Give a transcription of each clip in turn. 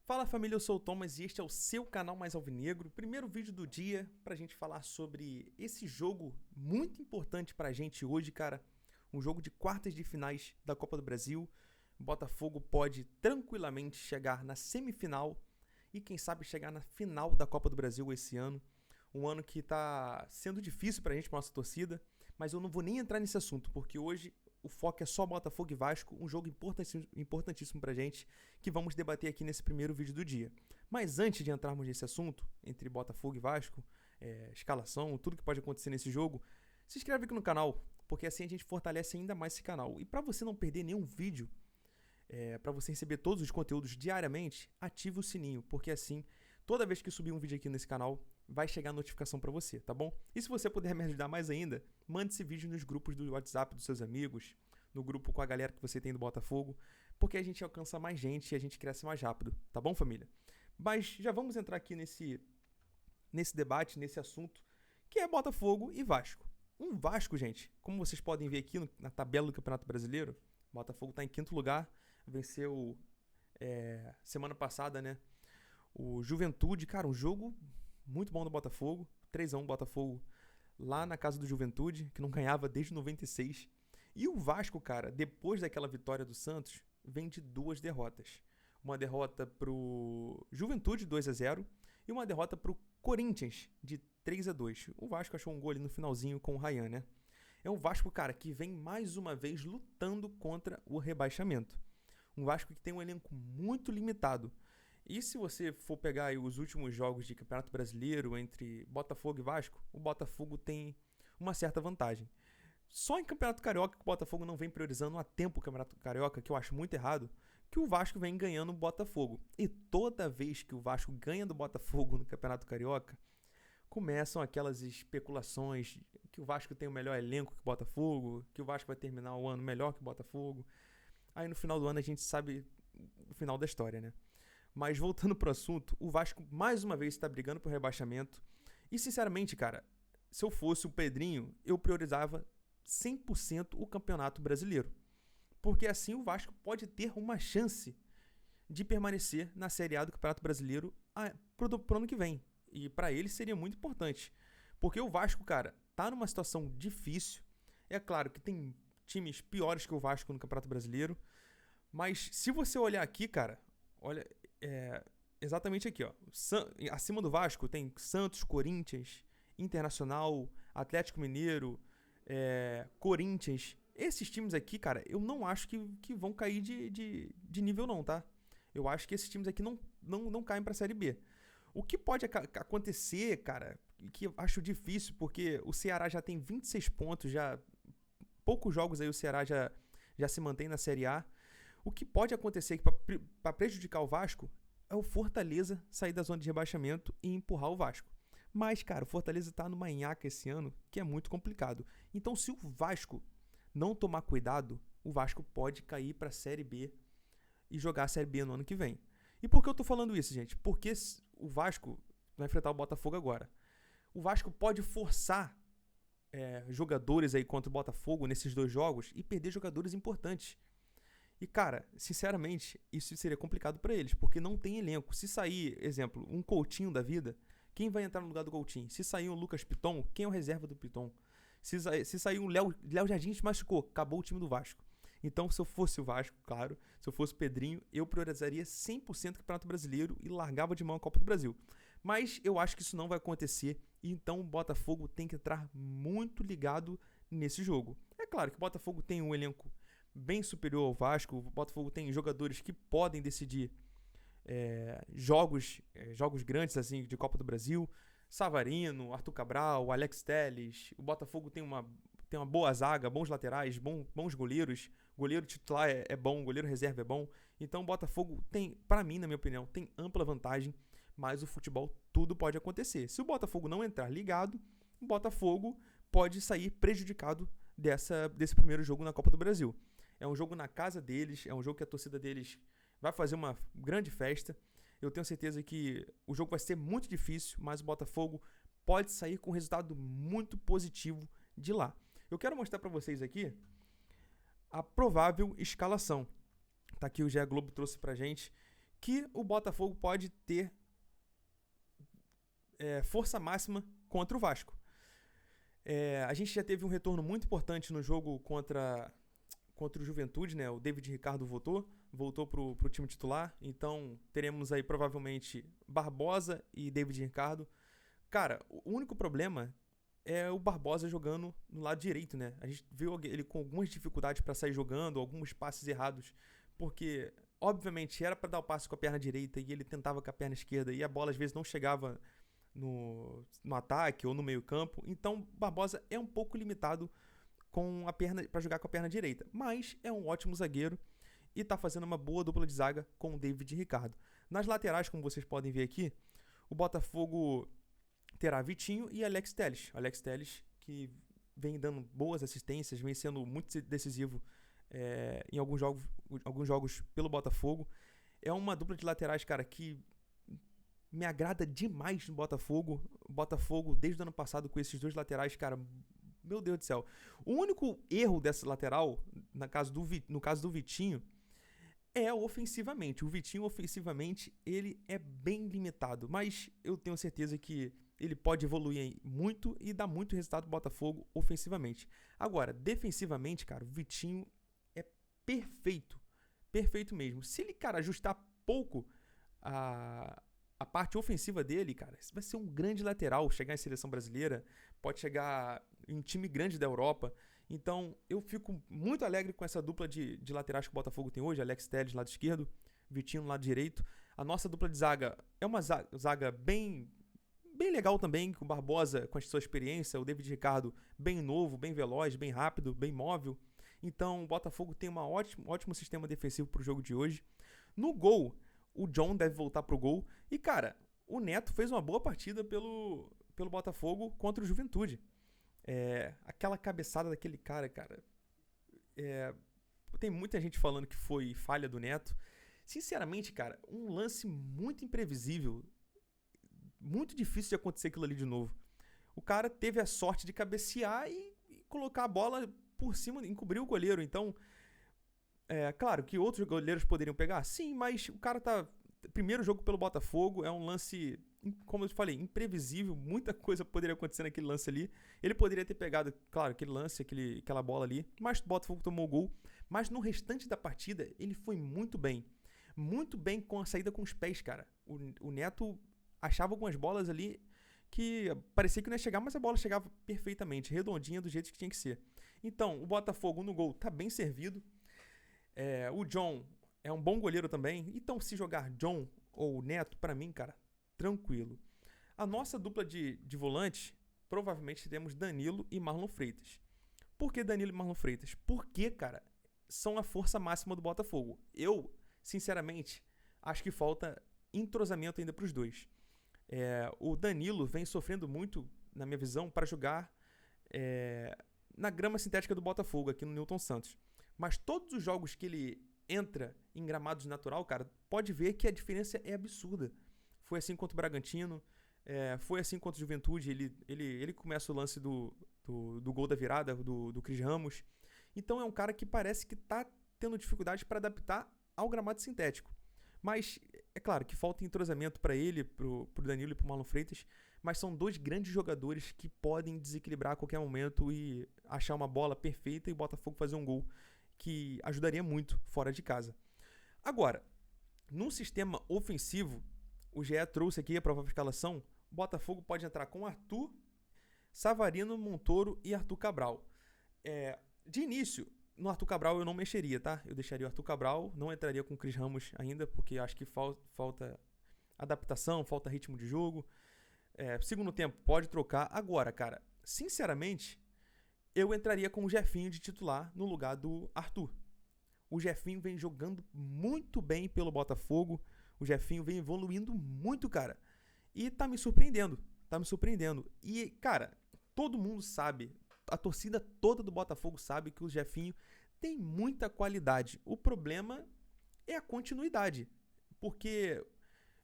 Fala família, eu sou o Thomas e este é o seu canal Mais Alvinegro. Primeiro vídeo do dia pra gente falar sobre esse jogo muito importante pra gente hoje, cara. Um jogo de quartas de finais da Copa do Brasil. O Botafogo pode tranquilamente chegar na semifinal e quem sabe chegar na final da Copa do Brasil esse ano. Um ano que tá sendo difícil pra gente, pra nossa torcida, mas eu não vou nem entrar nesse assunto, porque hoje o foco é só Botafogo e Vasco, um jogo importantíssimo pra gente, que vamos debater aqui nesse primeiro vídeo do dia. Mas antes de entrarmos nesse assunto, entre Botafogo e Vasco, escalação, tudo que pode acontecer nesse jogo, se inscreve aqui no canal, porque assim a gente fortalece ainda mais esse canal. E para você não perder nenhum vídeo, para você receber todos os conteúdos diariamente, ative o sininho, porque assim, toda vez que subir um vídeo aqui nesse canal, vai chegar a notificação para você, tá bom? E se você puder me ajudar mais ainda, mande esse vídeo nos grupos do WhatsApp dos seus amigos, no grupo com a galera que você tem do Botafogo, porque a gente alcança mais gente e a gente cresce mais rápido, tá bom, família? Mas já vamos entrar aqui nesse debate, nesse assunto, que é Botafogo e Vasco. Um Vasco, gente, como vocês podem ver aqui na tabela do Campeonato Brasileiro, o Botafogo está em quinto lugar, venceu semana passada, né? O Juventude, cara, um jogo muito bom do Botafogo, 3-1 Botafogo lá na casa do Juventude, que não ganhava desde 96. E o Vasco, cara, depois daquela vitória do Santos, vem de duas derrotas. Uma derrota pro Juventude, 2-0, e uma derrota pro Corinthians, de 3-2. O Vasco achou um gol ali no finalzinho com o Ryan, né? É um Vasco, cara, que vem mais uma vez lutando contra o rebaixamento. Um Vasco que tem um elenco muito limitado. E se você for pegar aí os últimos jogos de Campeonato Brasileiro entre Botafogo e Vasco, o Botafogo tem uma certa vantagem. Só em Campeonato Carioca que o Botafogo não vem priorizando a tempo o Campeonato Carioca, que eu acho muito errado, que o Vasco vem ganhando o Botafogo. E toda vez que o Vasco ganha do Botafogo no Campeonato Carioca, começam aquelas especulações que o Vasco tem o melhor elenco que o Botafogo, que o Vasco vai terminar o ano melhor que o Botafogo. Aí no final do ano a gente sabe o final da história, né? Mas voltando pro assunto, o Vasco mais uma vez está brigando por rebaixamento. E sinceramente, cara, se eu fosse o Pedrinho, eu priorizava 100% o Campeonato Brasileiro. Porque assim o Vasco pode ter uma chance de permanecer na Série A do Campeonato Brasileiro pro ano que vem. E para ele seria muito importante. Porque o Vasco, cara, tá numa situação difícil. É claro que tem times piores que o Vasco no Campeonato Brasileiro. Mas se você olhar aqui, cara, olha, exatamente aqui, ó. Acima do Vasco tem Santos, Corinthians, Internacional, Atlético Mineiro, Corinthians. Esses times aqui, cara, eu não acho que vão cair de nível não, tá? Eu acho que esses times aqui não caem pra Série B. O que pode acontecer, cara, que eu acho difícil, porque o Ceará já tem 26 pontos, já poucos jogos aí o Ceará já se mantém na Série A. O que pode acontecer para prejudicar o Vasco é o Fortaleza sair da zona de rebaixamento e empurrar o Vasco. Mas, cara, o Fortaleza tá numa nhaca esse ano que é muito complicado. Então, se o Vasco não tomar cuidado, o Vasco pode cair para a Série B e jogar a Série B no ano que vem. E por que eu tô falando isso, gente? Porque o Vasco vai enfrentar o Botafogo agora. O Vasco pode forçar jogadores aí contra o Botafogo nesses dois jogos e perder jogadores importantes. E, cara, sinceramente, isso seria complicado pra eles, porque não tem elenco. Se sair, exemplo, um Coutinho da vida, quem vai entrar no lugar do Coutinho? Se sair um Lucas Piton, quem é o reserva do Piton? Se sair um Léo Jardim se machucou, acabou o time do Vasco. Então, se eu fosse o Vasco, claro, se eu fosse o Pedrinho, eu priorizaria 100% o Campeonato Brasileiro e largava de mão a Copa do Brasil. Mas eu acho que isso não vai acontecer, e então o Botafogo tem que entrar muito ligado nesse jogo. É claro que o Botafogo tem um elenco bem superior ao Vasco, o Botafogo tem jogadores que podem decidir jogos grandes assim de Copa do Brasil. Savarino, Arthur Cabral, Alex Telles. O Botafogo tem uma boa zaga, bons laterais, bons goleiros. Goleiro titular é bom, goleiro reserva é bom. Então o Botafogo tem, para mim, na minha opinião, tem ampla vantagem, mas o futebol tudo pode acontecer. Se o Botafogo não entrar ligado, o Botafogo pode sair prejudicado desse primeiro jogo na Copa do Brasil. É um jogo na casa deles, é um jogo que a torcida deles vai fazer uma grande festa. Eu tenho certeza que o jogo vai ser muito difícil, mas o Botafogo pode sair com um resultado muito positivo de lá. Eu quero mostrar para vocês aqui a provável escalação. Tá aqui o GE Globo trouxe pra gente que o Botafogo pode ter força máxima contra o Vasco. A gente já teve um retorno muito importante no jogo contra o Juventude, né? O David Ricardo voltou pro time titular, então teremos aí provavelmente Barbosa e David Ricardo. Cara, o único problema é o Barbosa jogando no lado direito, né? A gente viu ele com algumas dificuldades para sair jogando, alguns passes errados, porque obviamente era para dar o passe com a perna direita e ele tentava com a perna esquerda e a bola às vezes não chegava no ataque ou no meio campo. Então Barbosa é um pouco limitado com a perna para jogar com a perna direita, mas é um ótimo zagueiro e tá fazendo uma boa dupla de zaga com o David e Ricardo. Nas laterais, como vocês podem ver aqui, o Botafogo terá Vitinho e Alex Telles. Alex Telles que vem dando boas assistências, vem sendo muito decisivo em alguns jogos pelo Botafogo. É uma dupla de laterais, cara, que me agrada demais no Botafogo. O Botafogo, desde o ano passado, com esses dois laterais, cara, meu Deus do céu. O único erro dessa lateral, no caso do Vitinho, é ofensivamente. O Vitinho, ofensivamente, ele é bem limitado, mas eu tenho certeza que ele pode evoluir muito e dar muito resultado pro Botafogo ofensivamente. Agora, defensivamente, cara, o Vitinho é perfeito. Perfeito mesmo. Se ele, cara, ajustar pouco a parte ofensiva dele, cara, vai ser um grande lateral. Chegar em seleção brasileira, pode chegar em time grande da Europa. Então, eu fico muito alegre com essa dupla de laterais que o Botafogo tem hoje. Alex Telles no lado esquerdo, Vitinho no lado direito. A nossa dupla de zaga é uma zaga bem legal também, com o Barbosa com a sua experiência, o David Ricardo bem novo, bem veloz, bem rápido, bem móvel. Então, o Botafogo tem um ótimo sistema defensivo pro jogo de hoje. No gol, o John deve voltar pro gol. E, cara, o Neto fez uma boa partida pelo Botafogo contra o Juventude. Aquela cabeçada daquele cara, tem muita gente falando que foi falha do Neto. Sinceramente, cara, um lance muito imprevisível, muito difícil de acontecer aquilo ali de novo. O cara teve a sorte de cabecear e colocar a bola por cima, encobrir o goleiro. Então, claro que outros goleiros poderiam pegar, sim, mas o cara tá... Primeiro jogo pelo Botafogo, é um lance, como eu te falei, imprevisível. Muita coisa poderia acontecer naquele lance ali. Ele poderia ter pegado, claro, aquele lance, aquela bola ali, mas o Botafogo tomou o gol. Mas no restante da partida, ele foi muito bem. Muito bem com a saída com os pés, cara. O Neto achava algumas bolas ali que parecia que não ia chegar, mas a bola chegava perfeitamente, redondinha, do jeito que tinha que ser. Então, o Botafogo no gol tá bem servido. O John é um bom goleiro também. Então, se jogar John ou Neto, pra mim, cara, tranquilo. A nossa dupla de volante, provavelmente temos Danilo e Marlon Freitas. Por que Danilo e Marlon Freitas? Porque, cara, são a força máxima do Botafogo. Eu, sinceramente, acho que falta entrosamento ainda pros dois. O Danilo vem sofrendo muito, na minha visão, para jogar na grama sintética do Botafogo, aqui no Newton Santos. Mas todos os jogos que ele entra em gramados natural, cara, pode ver que a diferença é absurda. Foi assim contra o Bragantino, foi assim contra o Juventude. Ele começa o lance do gol da virada, do Cris Ramos. Então é um cara que parece que tá tendo dificuldade para adaptar ao gramado sintético. Mas é claro que falta entrosamento para ele, pro Danilo e pro Marlon Freitas. Mas são dois grandes jogadores que podem desequilibrar a qualquer momento e achar uma bola perfeita e o Botafogo fazer um gol, que ajudaria muito fora de casa. Agora, num sistema ofensivo, o GE trouxe aqui a provável escalação. O Botafogo pode entrar com Arthur, Savarino, Montoro e Arthur Cabral. De início, no Arthur Cabral eu não mexeria, tá? Eu deixaria o Arthur Cabral, não entraria com o Cris Ramos ainda, porque acho que falta adaptação, falta ritmo de jogo. Segundo tempo, pode trocar. Agora, cara, sinceramente, eu entraria com o Jefinho de titular no lugar do Arthur. O Jefinho vem jogando muito bem pelo Botafogo. O Jefinho vem evoluindo muito, cara. E tá me surpreendendo. E, cara, todo mundo sabe, a torcida toda do Botafogo sabe que o Jefinho tem muita qualidade. O problema é a continuidade. Porque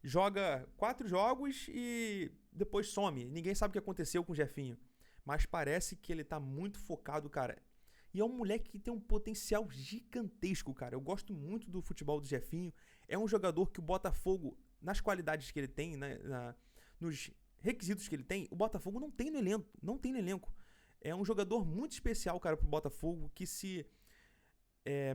joga 4 jogos e depois some. Ninguém sabe o que aconteceu com o Jefinho. Mas parece que ele tá muito focado, cara. E é um moleque que tem um potencial gigantesco, cara. Eu gosto muito do futebol do Jefinho. É um jogador que o Botafogo, nas qualidades que ele tem, nos requisitos que ele tem, o Botafogo não tem no elenco. Não tem no elenco. É um jogador muito especial, cara, pro Botafogo, que se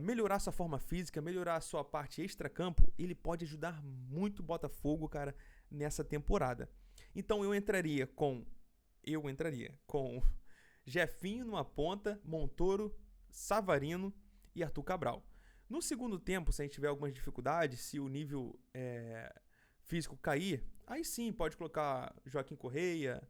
melhorar sua forma física, melhorar a sua parte extracampo, ele pode ajudar muito o Botafogo, cara, nessa temporada. Então eu entraria com Jefinho numa ponta, Montoro, Savarino e Arthur Cabral. No segundo tempo, se a gente tiver algumas dificuldades, se o nível físico cair, aí sim pode colocar Joaquim Correia,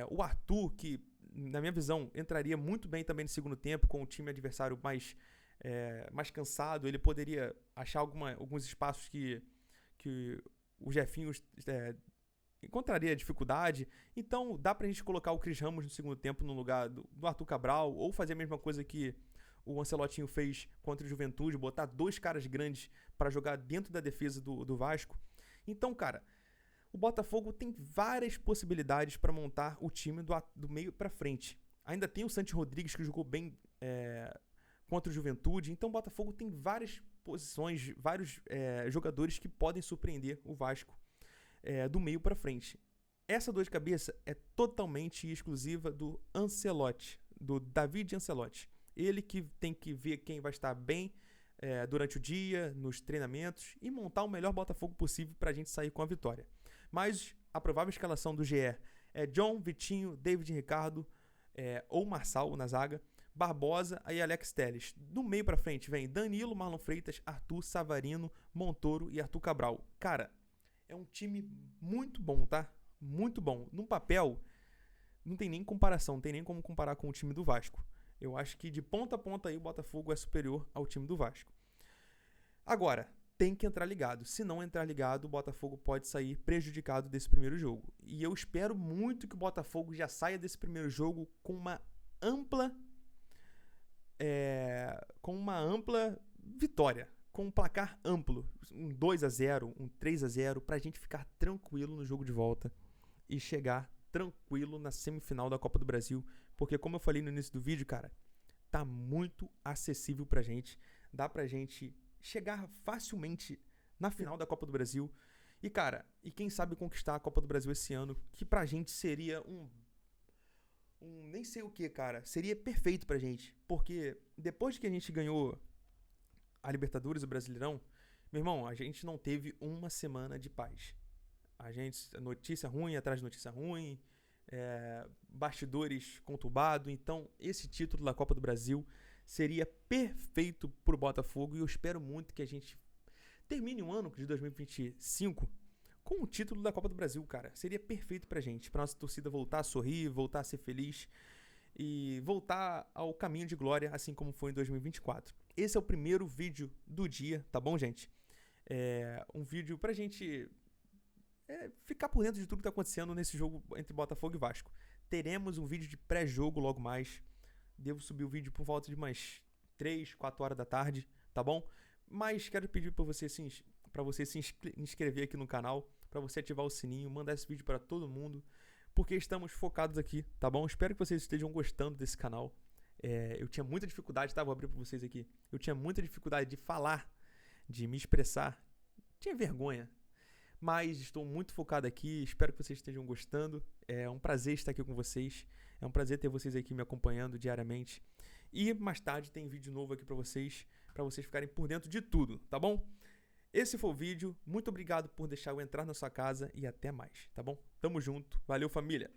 o Arthur, que na minha visão entraria muito bem também no segundo tempo, com o time adversário mais cansado. Ele poderia achar alguns espaços que o Jefinho encontraria dificuldade. Então dá pra gente colocar o Cris Ramos no segundo tempo no lugar do Arthur Cabral, ou fazer a mesma coisa que o Ancelotinho fez contra o Juventude, botar 2 caras grandes para jogar dentro da defesa do Vasco. Então, cara, o Botafogo tem várias possibilidades para montar o time do meio para frente. Ainda tem o Santi Rodrigues, que jogou bem contra o Juventude. Então o Botafogo tem várias posições, vários jogadores que podem surpreender o Vasco do meio para frente. Essa dor de cabeça é totalmente exclusiva do Ancelotti, do David Ancelotti. Ele que tem que ver quem vai estar bem durante o dia, nos treinamentos, e montar o melhor Botafogo possível para a gente sair com a vitória. Mas a provável escalação do GE é John, Vitinho, David Ricardo ou Marçal na zaga, Barbosa e Alex Telles. Do meio para frente vem Danilo, Marlon Freitas, Arthur, Savarino, Montoro e Arthur Cabral. Cara, é um time muito bom, tá? Muito bom. No papel, não tem nem comparação, não tem nem como comparar com o time do Vasco. Eu acho que de ponta a ponta aí o Botafogo é superior ao time do Vasco. Agora, tem que entrar ligado. Se não entrar ligado, o Botafogo pode sair prejudicado desse primeiro jogo. E eu espero muito que o Botafogo já saia desse primeiro jogo com uma ampla vitória, com um placar amplo, um 2-0, um 3-0, pra gente ficar tranquilo no jogo de volta e chegar tranquilo na semifinal da Copa do Brasil, porque como eu falei no início do vídeo, cara, tá muito acessível pra gente, dá pra gente chegar facilmente na final da Copa do Brasil e, cara, quem sabe conquistar a Copa do Brasil esse ano, que pra gente seria nem sei o que, cara, seria perfeito pra gente, porque depois que a gente ganhou a Libertadores, o Brasileirão, meu irmão, a gente não teve uma semana de paz. Notícia ruim atrás de notícia ruim, bastidores conturbados. Então, esse título da Copa do Brasil seria perfeito pro Botafogo e eu espero muito que a gente termine o ano de 2025 com o título da Copa do Brasil, cara. Seria perfeito pra gente, pra nossa torcida voltar a sorrir, voltar a ser feliz e voltar ao caminho de glória, assim como foi em 2024. Esse é o primeiro vídeo do dia, tá bom, gente? Um vídeo pra gente ficar por dentro de tudo que tá acontecendo nesse jogo entre Botafogo e Vasco. Teremos um vídeo de pré-jogo logo mais. Devo subir o vídeo por volta de umas 3, 4 horas da tarde, tá bom? Mas quero pedir pra você se inscrever aqui no canal, pra você ativar o sininho, mandar esse vídeo pra todo mundo, porque estamos focados aqui, tá bom? Espero que vocês estejam gostando desse canal. Eu tinha muita dificuldade, tá? Vou abrir pra vocês aqui. Eu tinha muita dificuldade de falar, de me expressar. Tinha vergonha. Mas estou muito focado aqui, espero que vocês estejam gostando. É um prazer estar aqui com vocês. É um prazer ter vocês aqui me acompanhando diariamente. E mais tarde tem vídeo novo aqui pra vocês ficarem por dentro de tudo, tá bom? Esse foi o vídeo. Muito obrigado por deixar eu entrar na sua casa e até mais, tá bom? Tamo junto. Valeu, família!